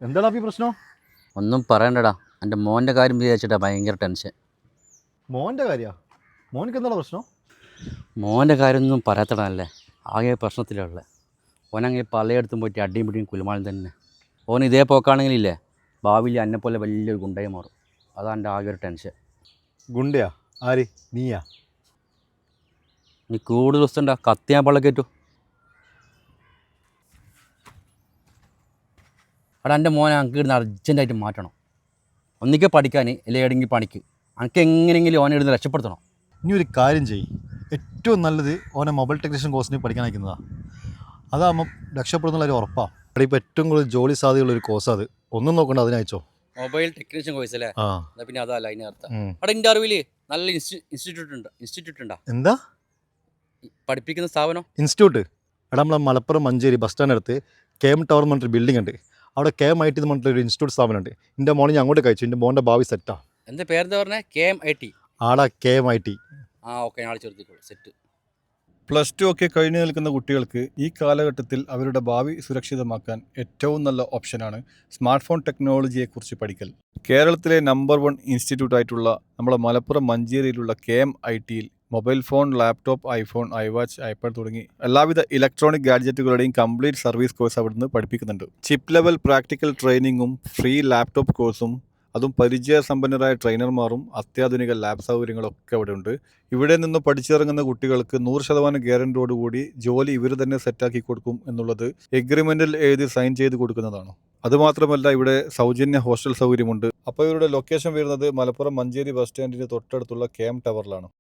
എന്താടാ ഈ പ്രശ്നം? ഒന്നും പറയണ്ടടാ, എൻ്റെ മോൻ്റെ കാര്യം വിചാരിച്ചിട്ടാ ഭയങ്കര ടെൻഷൻ. മോൻ്റെ കാര്യാ? മോനിക്ക് എന്താടാ പ്രശ്നം? മോൻ്റെ കാര്യമൊന്നും പറയാത്തടല്ലേ, ആകെ പ്രശ്നത്തിലുള്ള ഓനങ്ങനെ പലയിടത്തും പോയിട്ട് അടിയും പിടിയും കുലുമാലും തന്നെ. ഓൻ ഇതേ പോക്കാണെങ്കിലില്ലേ ഭാവിയിൽ എന്നെപ്പോലെ വലിയൊരു ഗുണ്ടയെ മാറും. അതാണ് എൻ്റെ ആകെ ഒരു ടെൻഷൻ. ഗുണ്ടയാ? ആര്, നീയാ? നീ കൂടുതൽ ദിവസം ഉണ്ടാ കത്തിയാൻ പള്ളക്കേറ്റു. അവിടെ എൻ്റെ മോനെ എനിക്ക് ഇടുന്ന് അർജൻറ്റായിട്ട് മാറ്റണം. ഒന്നിക്കെ പഠിക്കാൻ അല്ലെങ്കിൽ എവിടെയെങ്കിലും പണിക്ക്. എനിക്ക് എങ്ങനെയെങ്കിലും ഓനെ ഇടുന്ന് രക്ഷപ്പെടുത്തണം. ഇനി ഒരു കാര്യം ചെയ്യ്, ഏറ്റവും നല്ലത് ഓനെ മൊബൈൽ ടെക്നീഷ്യൻ കോഴ്സിന് പഠിക്കാൻ അയക്കുന്നതാണ്. അതാകുമ്പോൾ രക്ഷപ്പെടുന്നുള്ള ഒരു ഉറപ്പാണ്. അവിടെ ഇപ്പോൾ ഏറ്റവും കൂടുതൽ ജോലി സാധ്യതയുള്ള ഒരു കോഴ്സ് അത്. ഒന്നും നോക്കണ്ട, അതിനയച്ചോ. മൊബൈൽ ടെക്നീഷ്യൻ കോഴ്സ് അല്ലേ? ആ പിന്നെ അതല്ല അതിന് അർത്ഥം. അവിടെ എൻ്റെ അറിവിൽ നല്ല ഇൻസ്റ്റിറ്റ്യൂട്ട് ഉണ്ടാ? എന്താ പഠിപ്പിക്കുന്ന സ്ഥാപനം? ഇൻസ്റ്റിറ്റ്യൂട്ട്? എടാ നമ്മളെ മലപ്പുറം മഞ്ചേരി ബസ് സ്റ്റാൻഡ് അടുത്ത് KM ടവർ എന്ന് പറഞ്ഞൊരു ബിൽഡിംഗ് ഉണ്ട്. അവിടെ KM IT എന്ന് പറഞ്ഞിട്ടൊരു ഇൻസ്റ്റിറ്റ്യൂട്ട് സ്ഥാപനമുണ്ട്. എൻ്റെ മോനെ ഞാൻ അങ്ങോട്ട് കഴിച്ചു. എൻ്റെ മോൻ്റെ ഭാവി സെറ്റാണ്. എൻ്റെ പേരെന്താ പറഞ്ഞത്? KMIT? ആടാ KM IT. ഓക്കെ, നാളെ ചേർത്തിക്കോളൂ. സെറ്റ്. +2 ഒക്കെ കഴിഞ്ഞു നിൽക്കുന്ന കുട്ടികൾക്ക് ഈ കാലഘട്ടത്തിൽ അവരുടെ ഭാവി സുരക്ഷിതമാക്കാൻ ഏറ്റവും നല്ല ഓപ്ഷനാണ് സ്മാർട്ട് ഫോൺ ടെക്നോളജിയെക്കുറിച്ച് പഠിക്കൽ. കേരളത്തിലെ നമ്പർ 1 ഇൻസ്റ്റിറ്റ്യൂട്ട് ആയിട്ടുള്ള നമ്മുടെ മലപ്പുറം മഞ്ചേരിയിലുള്ള KMITയിൽ mobile phone, laptop, iPhone, iWatch, iPad തുടങ്ങി എല്ലാവിധ ഇലക്ട്രോണിക് ഗാഡ്ജറ്റുകളുടെയും കംപ്ലീറ്റ് സർവീസ് കോഴ്സ് അവിടുന്ന് പഠിപ്പിക്കുന്നുണ്ട്. ചിപ്പ് ലെവൽ പ്രാക്ടിക്കൽ ട്രെയിനിങ്ങും ഫ്രീ ലാപ്ടോപ്പ് കോഴ്സും, അതും പരിചയസമ്പന്നരായ ട്രെയിനർമാരും അത്യാധുനിക ലാബ് സൗകര്യങ്ങളൊക്കെ അവിടെ ഉണ്ട്. ഇവിടെ നിന്ന് പഠിച്ചിറങ്ങുന്ന കുട്ടികൾക്ക് 100% ഗ്യാരണ്ടിയോടുകൂടി ജോലി ഇവർ തന്നെ സെറ്റാക്കി കൊടുക്കും എന്നുള്ളത് എഗ്രിമെൻറ്റിൽ എഴുതി സൈൻ ചെയ്ത് കൊടുക്കുന്നതാണ്. അതുമാത്രമല്ല ഇവിടെ സൗജന്യ ഹോസ്റ്റൽ സൗകര്യമുണ്ട്. അപ്പോൾ ഇവരുടെ ലൊക്കേഷൻ വരുന്നത് മലപ്പുറം മഞ്ചേരി ബസ് സ്റ്റാൻഡിന് തൊട്ടടുത്തുള്ള KM ടവറിലാണ്.